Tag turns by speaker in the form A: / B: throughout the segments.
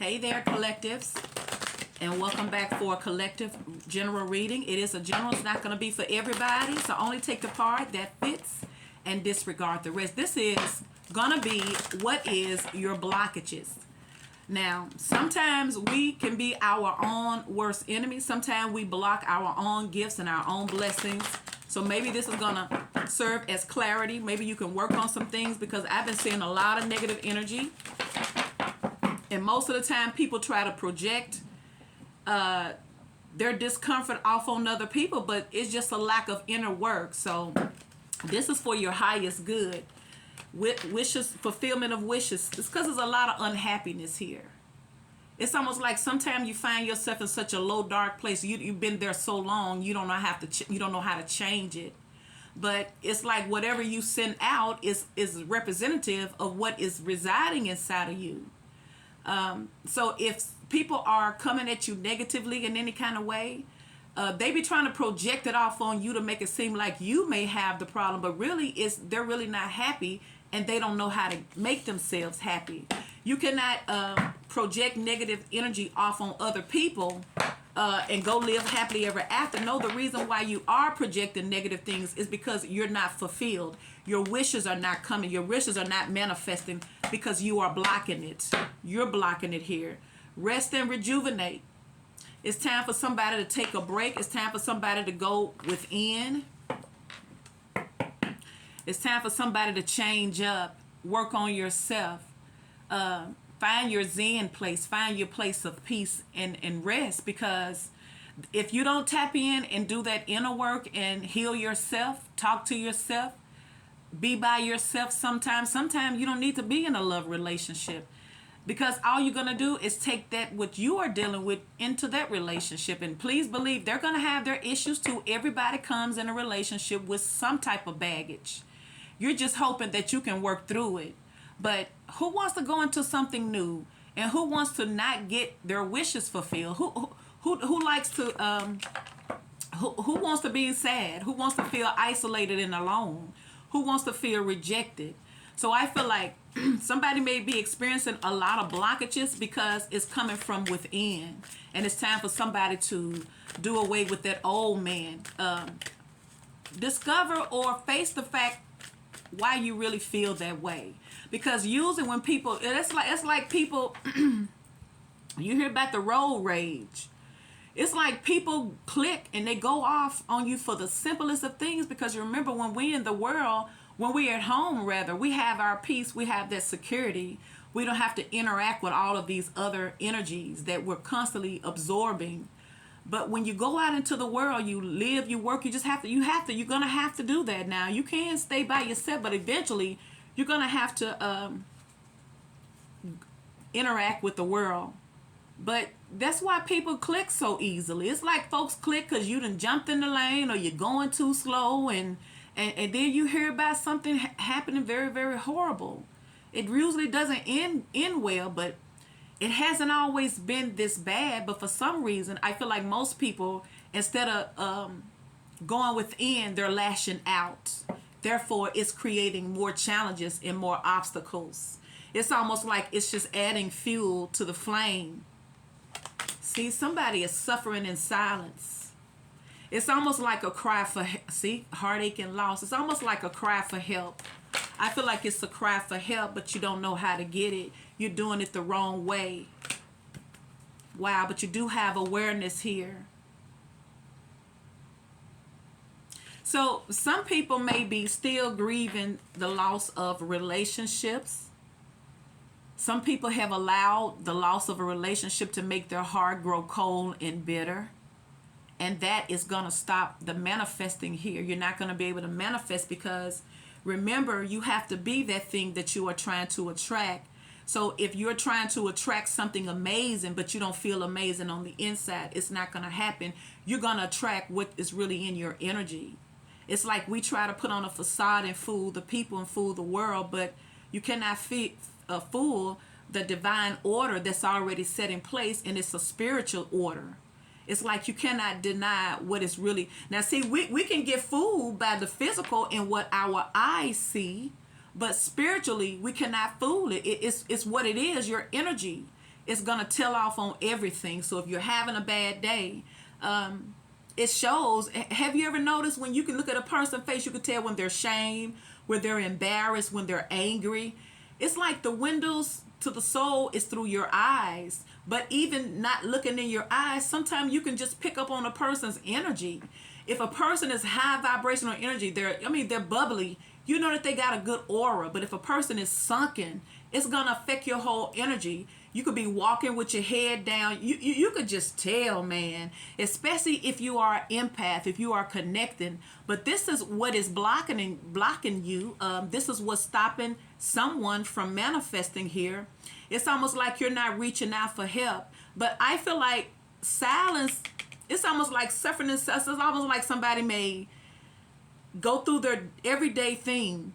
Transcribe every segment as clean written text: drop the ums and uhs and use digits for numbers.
A: Hey there, collectives, and welcome back for a collective general reading. It is a general, it's not going to be for everybody, so only take the part that fits and disregard the rest. This is going to be what is your blockages. Now, sometimes we can be our own worst enemy. Sometimes we block our own gifts and our own blessings. So maybe this is going to serve as clarity. Maybe you can work on some things because I've been seeing a lot of negative energy. And most of the time people try to project their discomfort off on other people, but it's just a lack of inner work. So this is for your highest good. Wishes, fulfillment of wishes. It's because there's a lot of unhappiness here. It's almost like sometimes you find yourself in such a low, dark place. You've been there so long, you don't know how to change it. But it's like whatever you send out is representative of what is residing inside of you. So if people are coming at you negatively in any kind of way, they be trying to project it off on you to make it seem like you may have the problem, but really they're really not happy and they don't know how to make themselves happy. You cannot project negative energy off on other people and go live happily ever after. No, the reason why you are projecting negative things is because you're not fulfilled. Your wishes are not coming. Your wishes are not manifesting because you are blocking it. You're blocking it here. Rest and rejuvenate. It's time for somebody to take a break. It's time for somebody to go within. It's time for somebody to change up. Work on yourself. Find your Zen place. Find your place of peace and rest, because if you don't tap in and do that inner work and heal yourself, talk to yourself, be by yourself sometimes you don't need to be in a love relationship, because all you're going to do is take that what you are dealing with into that relationship. And please believe they're going to have their issues too. Everybody comes in a relationship with some type of baggage. You're just hoping that you can work through it. But who wants to go into something new, and who wants to not get their wishes fulfilled? Who likes to who wants to be sad? Who wants to feel isolated and alone? Who wants to feel rejected? So I feel like somebody may be experiencing a lot of blockages because it's coming from within, and it's time for somebody to do away with that old man. Discover or face the fact why you really feel that way. Because usually when people, it's like people, you hear about the road rage. It's like people click and they go off on you for the simplest of things. Because you remember, when we in the world, when we're at home rather, we have our peace, we have that security. We don't have to interact with all of these other energies that we're constantly absorbing. But when you go out into the world, you live, you work, you're gonna have to do that now. You can't stay by yourself, but eventually you're gonna have to interact with the world. But that's why people click so easily. It's like folks click because you done jumped in the lane, or you're going too slow, and then you hear about something happening very, very horrible. It usually doesn't end well, but it hasn't always been this bad. But for some reason, I feel like most people, instead of going within, they're lashing out. Therefore, it's creating more challenges and more obstacles. It's almost like it's just adding fuel to the flame. See, somebody is suffering in silence. It's almost like a cry for, heartache and loss. It's almost like a cry for help. I feel like it's a cry for help, but you don't know how to get it. You're doing it the wrong way. Wow, but you do have awareness here. So some people may be still grieving the loss of relationships. Some people have allowed the loss of a relationship to make their heart grow cold and bitter. And that is going to stop the manifesting here. You're not going to be able to manifest because, remember, you have to be that thing that you are trying to attract. So if you're trying to attract something amazing, but you don't feel amazing on the inside, it's not going to happen. You're going to attract what is really in your energy. It's like we try to put on a facade and fool the people and fool the world, but you cannot fool the divine order that's already set in place, and it's a spiritual order. It's like you cannot deny what is really. Now, see, we can get fooled by the physical and what our eyes see, but spiritually, we cannot fool it. It's what it is, your energy. it's going to tell off on everything. So if you're having a bad day, it shows. Have you ever noticed when you can look at a person's face, you can tell when they're ashamed, when they're embarrassed, when they're angry? It's like the windows to the soul is through your eyes. But even not looking in your eyes, sometimes you can just pick up on a person's energy. If a person is high vibrational energy, they're bubbly, you know that they got a good aura. But if a person is sunken, it's going to affect your whole energy. You could be walking with your head down. You could just tell, man, especially if you are an empath, if you are connecting. But this is what is blocking you. This is what's stopping someone from manifesting here. It's almost like you're not reaching out for help. But I feel like silence, it's almost like suffering. It's almost like somebody may go through their everyday thing,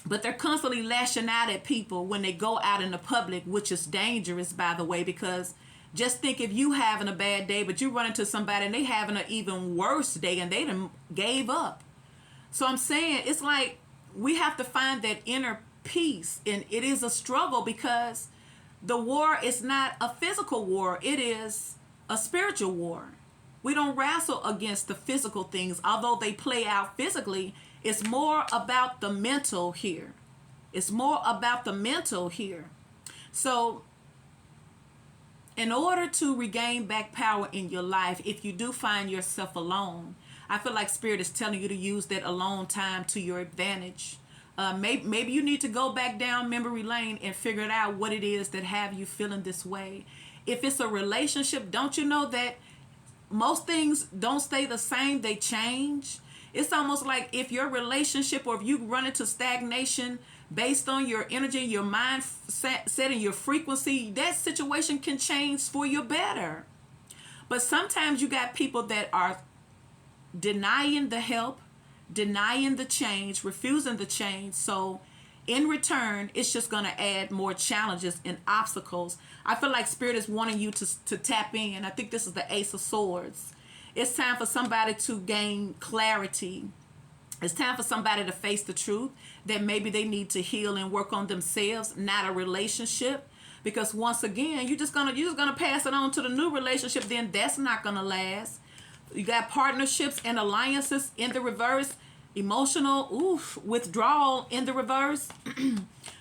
A: but they're constantly lashing out at people when they go out in the public, which is dangerous, by the way, because just think if you having a bad day, but you run into somebody and they having an even worse day and they done gave up. So I'm saying it's like we have to find that inner peace, and it is a struggle because the war is not a physical war. It is a spiritual war. We don't wrestle against the physical things, although they play out physically. It's more about the mental here. It's more about the mental here. So in order to regain back power in your life, if you do find yourself alone, I feel like Spirit is telling you to use that alone time to your advantage. Maybe you need to go back down memory lane and figure out what it is that have you feeling this way. If it's a relationship, don't you know that most things don't stay the same, they change? It's almost like if your relationship, or if you run into stagnation based on your energy, your mind setting, your frequency, that situation can change for your better. But sometimes you got people that are denying the help, denying the change, refusing the change. So in return, it's just going to add more challenges and obstacles. I feel like Spirit is wanting you to tap in. I think this is the Ace of Swords. It's time for somebody to gain clarity. It's time for somebody to face the truth that maybe they need to heal and work on themselves, not a relationship. Because once again, you're just gonna pass it on to the new relationship. Then that's not gonna last. You got partnerships and alliances in the reverse. Emotional withdrawal in the reverse.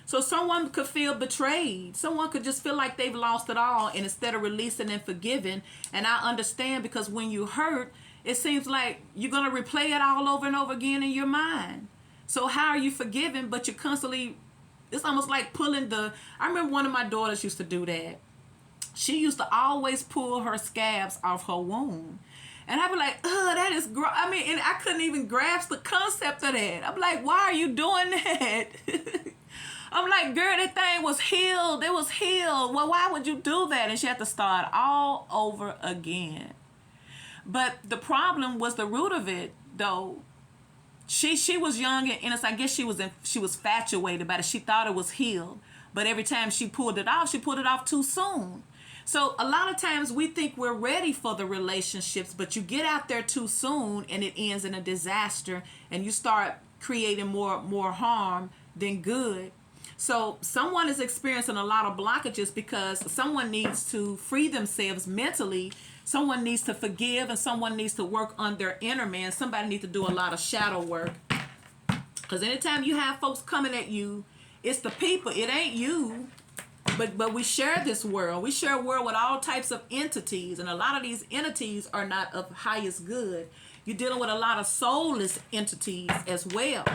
A: So someone could feel betrayed. Someone could just feel like they've lost it all, and instead of releasing and forgiving. And I understand, because when you hurt, it seems like you're going to replay it all over and over again in your mind. So how are you forgiving, but you're constantly, it's almost like I remember one of my daughters used to do that. She used to always pull her scabs off her wound. And I'd be like, that is gross. And I couldn't even grasp the concept of that. I'm like, why are you doing that? I'm like, girl, that thing was healed. It was healed. Well, why would you do that? And she had to start all over again. But the problem was the root of it, though. She was young and innocent. I guess she was infatuated by it. She thought it was healed. But every time she pulled it off too soon. So a lot of times we think we're ready for the relationships, but you get out there too soon and it ends in a disaster, and you start creating more harm than good. So someone is experiencing a lot of blockages because someone needs to free themselves mentally. Someone needs to forgive, and someone needs to work on their inner man. Somebody needs to do a lot of shadow work. Because anytime you have folks coming at you, it's the people. It ain't you. But we share this world. We share a world with all types of entities. And a lot of these entities are not of highest good. You're dealing with a lot of soulless entities as well.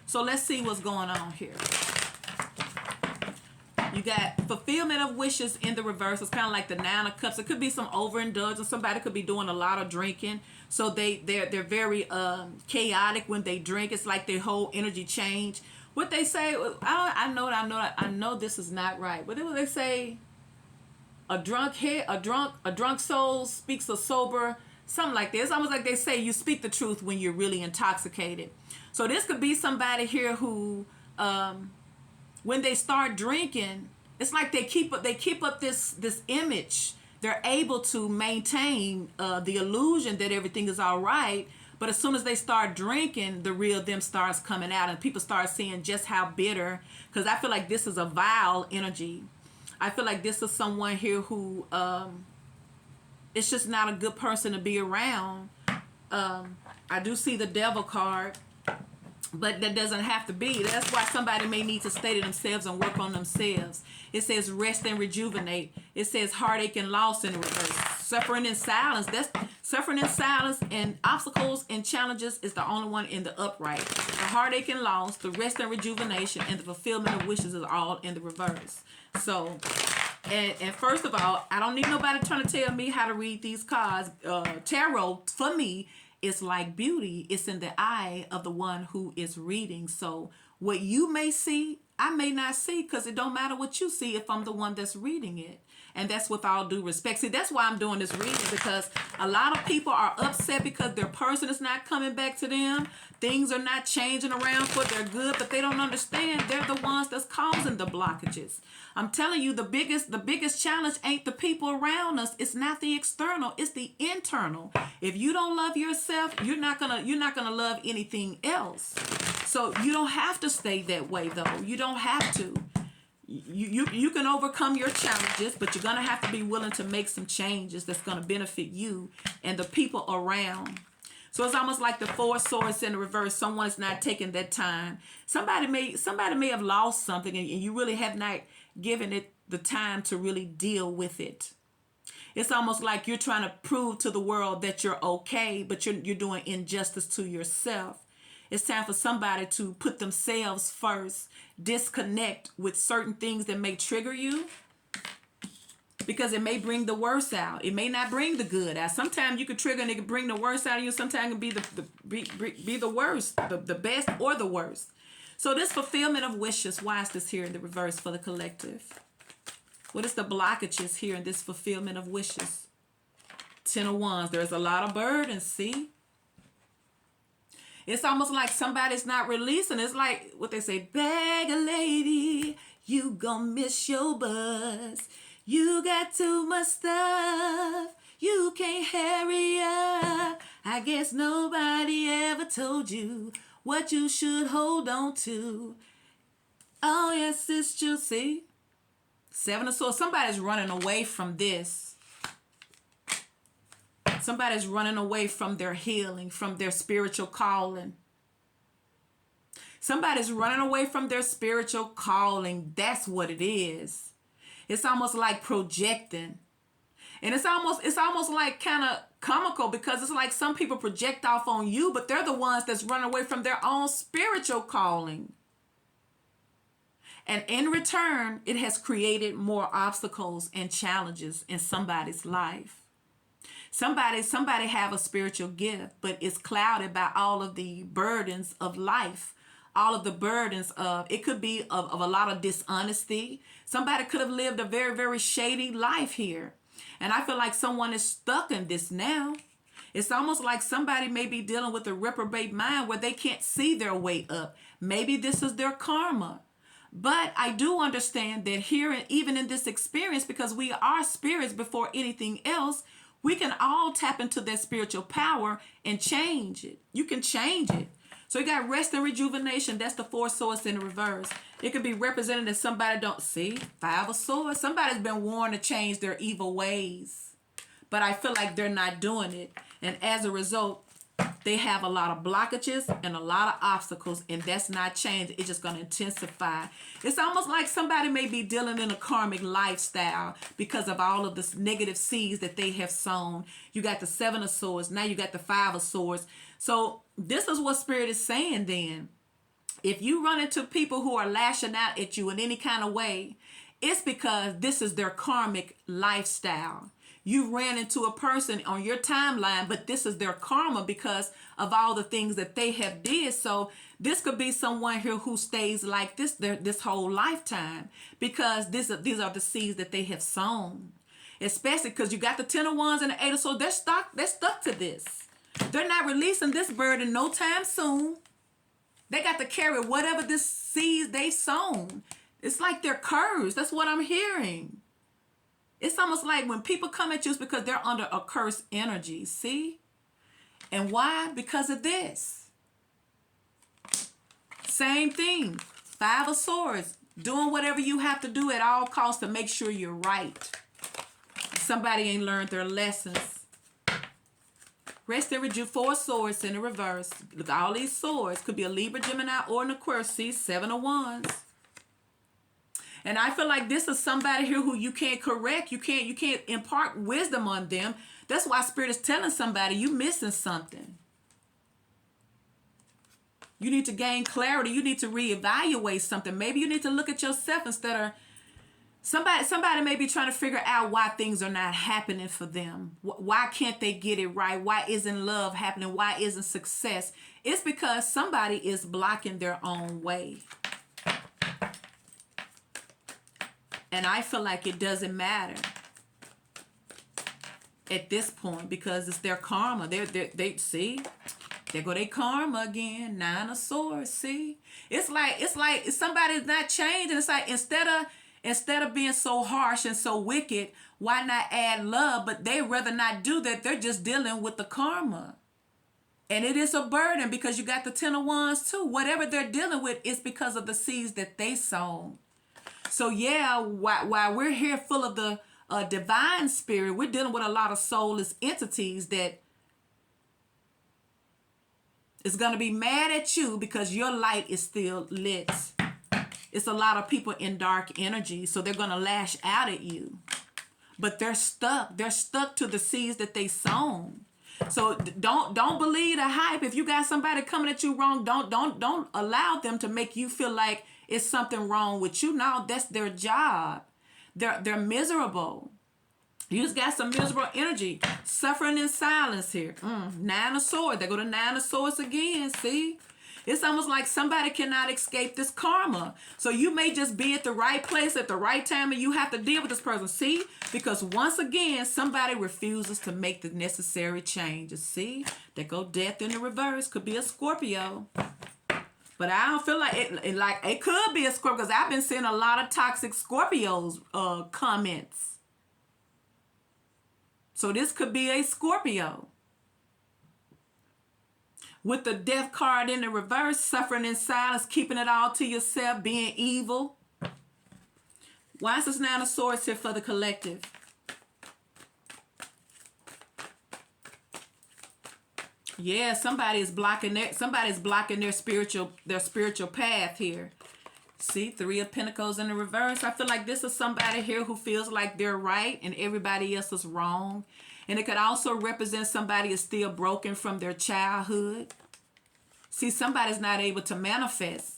A: So let's see what's going on here. You got fulfillment of wishes in the reverse. It's kind of like the Nine of Cups. It could be some overindulgence. Somebody could be doing a lot of drinking. So they're very chaotic when they drink. It's like their whole energy change. What they say, I know this is not right. What they say? A drunk soul speaks a sober, something like this. It's almost like they say you speak the truth when you're really intoxicated. So this could be somebody here who, when they start drinking, it's like they keep up this image. They're able to maintain the illusion that everything is all right. But as soon as they start drinking, the real them starts coming out, and people start seeing just how bitter. Because I feel like this is a vile energy. I feel like this is someone here who it's just not a good person to be around. I do see the devil card, but that doesn't have to be. That's why somebody may need to stay to themselves and work on themselves. It says rest and rejuvenate. It says heartache and loss in the reverse. Suffering in silence. That's suffering in silence, and obstacles and challenges is the only one in the upright. The heartache and loss, the rest and rejuvenation, and the fulfillment of wishes is all in the reverse. So, and first of all, I don't need nobody trying to tell me how to read these cards. Tarot, for me, it's like beauty. It's in the eye of the one who is reading. So what you may see, I may not see, because it don't matter what you see if I'm the one that's reading it. And that's with all due respect. See, that's why I'm doing this reading, because a lot of people are upset because their person is not coming back to them. Things are not changing around for their good, but they don't understand they're the ones that's causing the blockages. I'm telling you, the biggest challenge ain't the people around us. It's not the external, it's the internal. If you don't love yourself, you're not gonna love anything else. So you don't have to stay that way, though. You don't have to. You can overcome your challenges, but you're going to have to be willing to make some changes that's going to benefit you and the people around. So it's almost like the Four Swords in the reverse. Someone is not taking that time. Somebody may have lost something, and you really have not given it the time to really deal with it. It's almost like you're trying to prove to the world that you're okay, but you're doing injustice to yourself. It's time for somebody to put themselves first, disconnect with certain things that may trigger you, because it may bring the worst out. It may not bring the good out. Sometimes you could trigger and it could bring the worst out of you. Sometimes it can be the worst, the best or the worst. So this fulfillment of wishes, why is this here in the reverse for the collective? What is the blockages here in this fulfillment of wishes? 10 of Wands. There's a lot of burdens, see? It's almost like somebody's not releasing. It's like what they say, beg a lady, you gon' miss your bus. You got too much stuff, you can't hurry up. I guess nobody ever told you what you should hold on to. Oh yes, it's juicy. 7 of Swords. Somebody's running away from this. Somebody's running away from their healing, from their spiritual calling. Somebody's running away from their spiritual calling. That's what it is. It's almost like projecting. And it's almost like kind of comical, because it's like some people project off on you, but they're the ones that's running away from their own spiritual calling. And in return, it has created more obstacles and challenges in somebody's life. Somebody have a spiritual gift, but it's clouded by all of the burdens of life, all of the burdens of, it could be of a lot of dishonesty. Somebody could have lived a very, very shady life here. And I feel like someone is stuck in this now. It's almost like somebody may be dealing with a reprobate mind where they can't see their way up. Maybe this is their karma. But I do understand that here, and even in this experience, because we are spirits before anything else, we can all tap into that spiritual power and change it. You can change it. So you got rest and rejuvenation. That's the Four Swords in the reverse. It could be represented as somebody don't see. 5 of Swords. Somebody's been warned to change their evil ways, but I feel like they're not doing it. And as a result, they have a lot of blockages and a lot of obstacles, and that's not changing. It's just going to intensify. It's almost like somebody may be dealing in a karmic lifestyle because of all of the negative seeds that they have sown. You got the 7 of Swords. Now you got the 5 of Swords. So this is what Spirit is saying then. If you run into people who are lashing out at you in any kind of way, it's because this is their karmic lifestyle. You ran into a person on your timeline, but this is their karma because of all the things that they have did. So this could be someone here who stays like this whole lifetime, because these are the seeds that they have sown. Especially because you got the 10 of Wands and the 8 of Swords. They're stuck to this. They're not releasing this burden no time soon. They got to carry whatever this seeds they've sown. It's like they're cursed. That's what I'm hearing. It's almost like when people come at you, it's because they're under a cursed energy, see? And why? Because of this. Same thing. 5 of Swords. Doing whatever you have to do at all costs to make sure you're right. Somebody ain't learned their lessons. Rest and rejuve, 4 swords in the reverse. Look, all these swords could be a Libra, Gemini, or an Aquarius. See, 7 of Wands. And I feel like this is somebody here who you can't correct. You can't impart wisdom on them. That's why Spirit is telling somebody you missing something. You need to gain clarity. You need to reevaluate something. Maybe you need to look at yourself instead of somebody may be trying to figure out why things are not happening for them. Why can't they get it right? Why isn't love happening? Why isn't success? It's because somebody is blocking their own way. And I feel like it doesn't matter at this point because it's their karma. They see, there go their karma again. 9 of Swords. See, it's like somebody's not changing. It's like instead of being so harsh and so wicked, why not add love? But they rather not do that. They're just dealing with the karma. And it is a burden because you got the 10 of Wands too. Whatever they're dealing with is because of the seeds that they sown. So yeah, while we're here full of the divine spirit, we're dealing with a lot of soulless entities that is going to be mad at you because your light is still lit. It's a lot of people in dark energy, so they're going to lash out at you. But they're stuck. They're stuck to the seeds that they sown. So don't believe the hype. If you got somebody coming at you wrong, don't allow them to make you feel like it's something wrong with you. No, that's their job. They're miserable. You just got some miserable energy. Suffering in silence here. 9 of Swords. They go to 9 of Swords again. See? It's almost like somebody cannot escape this karma. So you may just be at the right place at the right time and you have to deal with this person. See? Because once again, somebody refuses to make the necessary changes. See? They go Death in the reverse. Could be a Scorpio. But I don't feel like it could be a Scorpio because I've been seeing a lot of toxic Scorpios comments. So this could be a Scorpio. With the Death card in the reverse, suffering in silence, keeping it all to yourself, being evil. Why is this 9 of Swords here for the collective? Yeah, somebody's blocking their spiritual path here. See, 3 of Pentacles in the reverse. I feel like this is somebody here who feels like they're right and everybody else is wrong. And it could also represent somebody is still broken from their childhood. See, somebody's not able to manifest.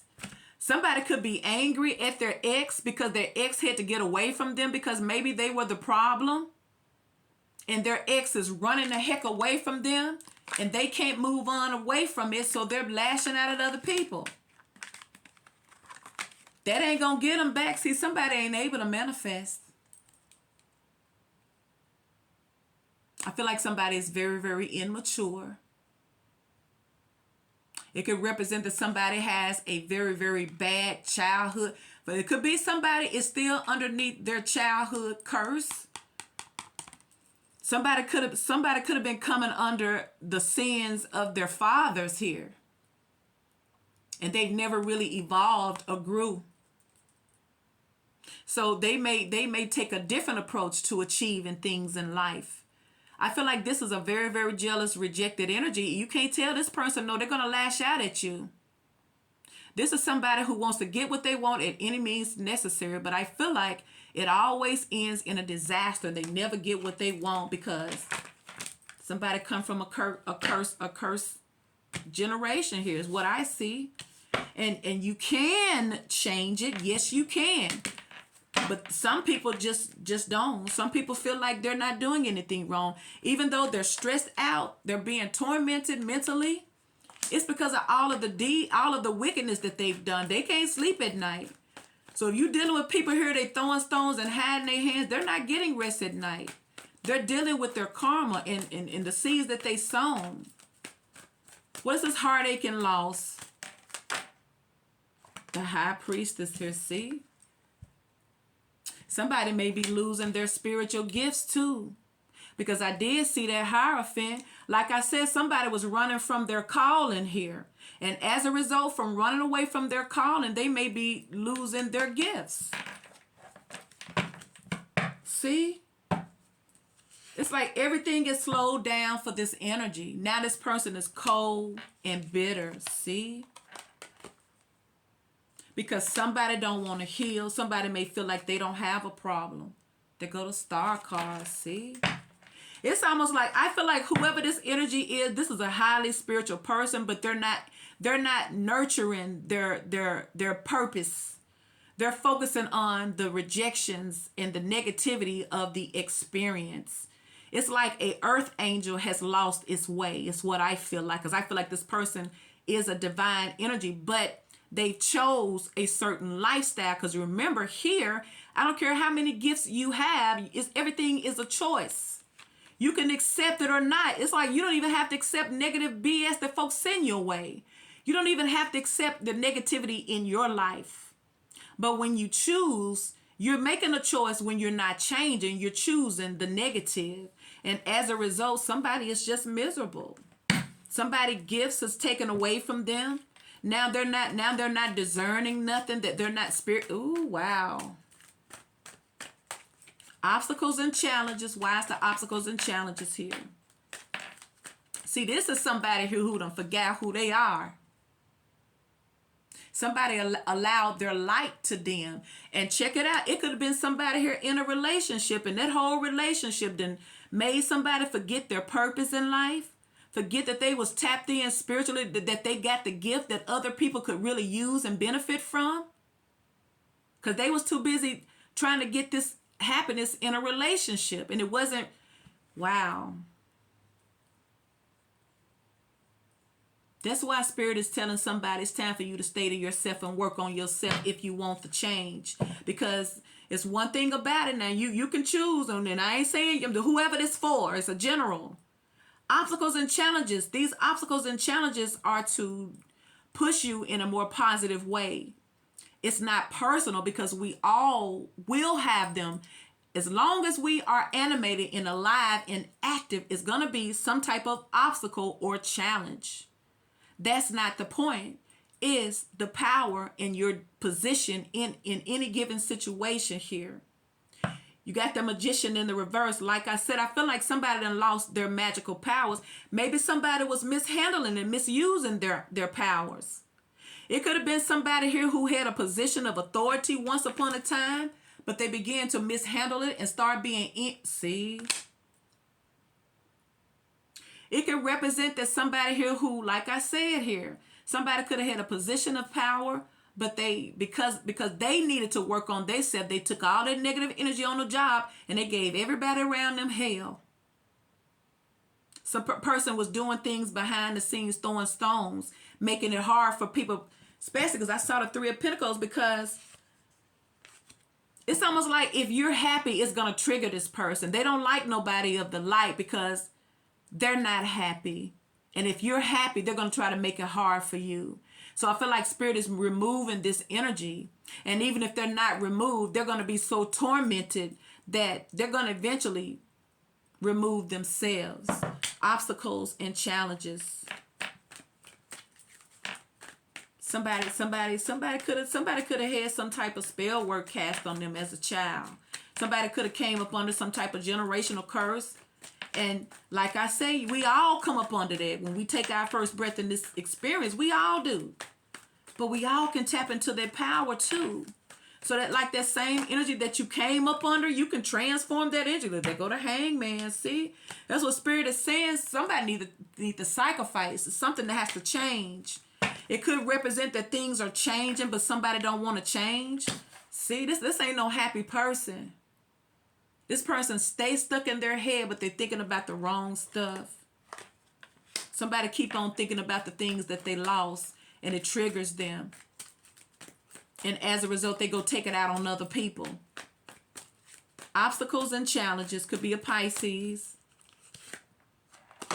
A: Somebody could be angry at their ex because their ex had to get away from them because maybe they were the problem. And their ex is running the heck away from them. And they can't move on away from it, so they're lashing out at other people. That ain't going to get them back. See, somebody ain't able to manifest. I feel like somebody is very, very immature. It could represent that somebody has a very, very bad childhood. But it could be somebody is still underneath their childhood curse. Somebody could have been coming under the sins of their fathers here. And they've never really evolved or grew. So they may take a different approach to achieving things in life. I feel like this is a very, very jealous, rejected energy. You can't tell this person, no, they're going to lash out at you. This is somebody who wants to get what they want at any means necessary. But I feel like it always ends in a disaster. They never get what they want because somebody come from a cursed generation here is what I see. And you can change it. Yes, you can. But some people just don't. Some people feel like they're not doing anything wrong. Even though they're stressed out, they're being tormented mentally. It's because of all of the wickedness that they've done. They can't sleep at night. So if you're dealing with people here, they throwing stones and hiding their hands, they're not getting rest at night. They're dealing with their karma and the seeds that they sown. What is this heartache and loss? The High Priestess here, see? Somebody may be losing their spiritual gifts too. Because I did see that Hierophant. Like I said, somebody was running from their calling here. And as a result, from running away from their calling, they may be losing their gifts. See? It's like everything is slowed down for this energy. Now this person is cold and bitter. See? Because somebody don't want to heal. Somebody may feel like they don't have a problem. They go to star cards. See? It's almost like I feel like whoever this energy is, this is a highly spiritual person, but they're not nurturing their purpose. They're focusing on the rejections and the negativity of the experience. It's like a earth angel has lost its way. It's what I feel like, because I feel like this person is a divine energy, but they chose a certain lifestyle. Because remember here, I don't care how many gifts you have, everything is a choice. You can accept it or not. It's like you don't even have to accept negative BS that folks send your way. You don't even have to accept the negativity in your life. But when you choose, you're making a choice. When you're not changing, you're choosing the negative. And as a result, somebody is just miserable. Somebody gifts is taken away from them. Now they're not discerning nothing, that they're not spirit. Ooh, wow. Obstacles and challenges. Why is the obstacles and challenges here? See, this is somebody who done forgot who they are. Somebody allowed their light to dim. And check it out. It could have been somebody here in a relationship, and that whole relationship then made somebody forget their purpose in life. Forget that they was tapped in spiritually, that they got the gift that other people could really use and benefit from. Because they was too busy trying to get this happiness in a relationship. And it wasn't, wow. That's why Spirit is telling somebody it's time for you to stay to yourself and work on yourself if you want the change. Because it's one thing about it now. You can choose. And I ain't saying whoever this for. It's a general. Obstacles and challenges. These obstacles and challenges are to push you in a more positive way. It's not personal, because we all will have them. As long as we are animated and alive and active, it's going to be some type of obstacle or challenge. That's not the point. Is the power in your position in any given situation here. You got the Magician in the reverse. Like I said, I feel like somebody done lost their magical powers. Maybe somebody was mishandling and misusing their powers. It could have been somebody here who had a position of authority once upon a time, but they began to mishandle it and start being see. It could represent that somebody here who, like I said here, somebody could have had a position of power, but they, because they needed to work on themselves, they took all that negative energy on the job and they gave everybody around them hell. Some person was doing things behind the scenes, throwing stones, making it hard for people, especially because I saw the Three of Pentacles, because it's almost like if you're happy, it's going to trigger this person. They don't like nobody of the light because they're not happy. And if you're happy, they're going to try to make it hard for you. So I feel like Spirit is removing this energy. And even if they're not removed, they're going to be so tormented that they're going to eventually remove themselves. Obstacles and challenges. Somebody could have had some type of spell work cast on them as a child. Somebody could have came up under some type of generational curse. And like I say, we all come up under that. When we take our first breath in this experience, we all do. But we all can tap into that power too. So that like that same energy that you came up under, you can transform that energy. They go to Hangman, see? That's what Spirit is saying. Somebody need to sacrifice. It's something that has to change. It could represent that things are changing, but somebody don't want to change. See, this ain't no happy person. This person stays stuck in their head, but they're thinking about the wrong stuff. Somebody keep on thinking about the things that they lost, and it triggers them. And as a result, they go take it out on other people. Obstacles and challenges could be a Pisces.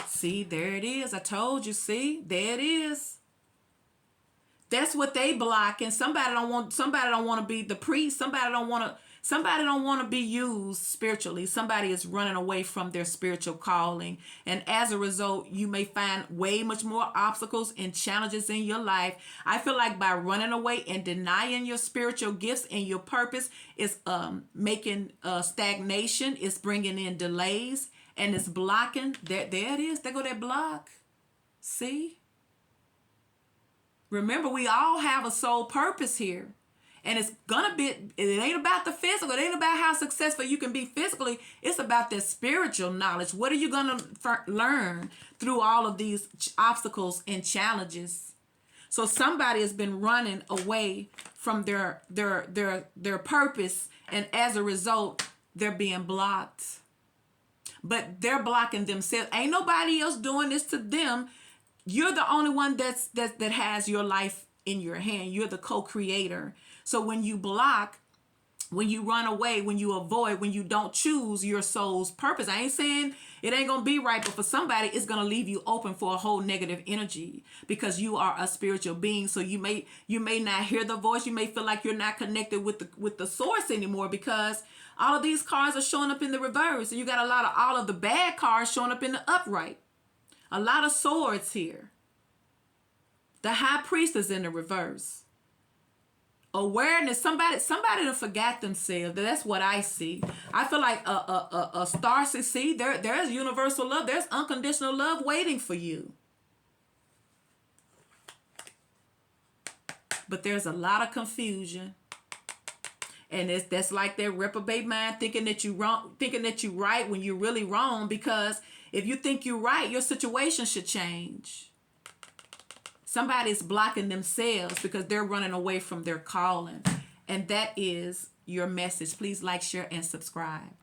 A: See, there it is. I told you, see, there it is. That's what they block. And somebody don't want to be the priest. Somebody don't want to Somebody don't want to be used spiritually. Somebody is running away from their spiritual calling. And as a result, you may find way much more obstacles and challenges in your life. I feel like by running away and denying your spiritual gifts and your purpose is making stagnation. It's bringing in delays and it's blocking. There it is. There go that block. See? Remember, we all have a soul purpose here. And it's gonna be, it ain't about the physical. It ain't about how successful you can be physically. It's about that spiritual knowledge. What are you gonna learn through all of these obstacles and challenges? So somebody has been running away from their purpose, and as a result, they're being blocked. But they're blocking themselves. Ain't nobody else doing this to them. You're the only one that has your life in your hand. You're the co-creator. So when you block, when you run away, when you avoid, when you don't choose your soul's purpose, I ain't saying it ain't gonna be right, but for somebody, it's gonna leave you open for a whole negative energy because you are a spiritual being. So you may not hear the voice. You may feel like you're not connected with the source anymore because all of these cards are showing up in the reverse, and you got all of the bad cards showing up in the upright. A lot of swords here. The high priest is in the reverse. Awareness, somebody to forget themselves. That's what I see. I feel like a star see, there's universal love. There's unconditional love waiting for you. But there's a lot of confusion. And that's like that reprobate mind thinking that you wrong, thinking that you right when you're really wrong, because if you think you're right, your situation should change. Somebody's blocking themselves because they're running away from their calling. And that is your message. Please like, share, and subscribe.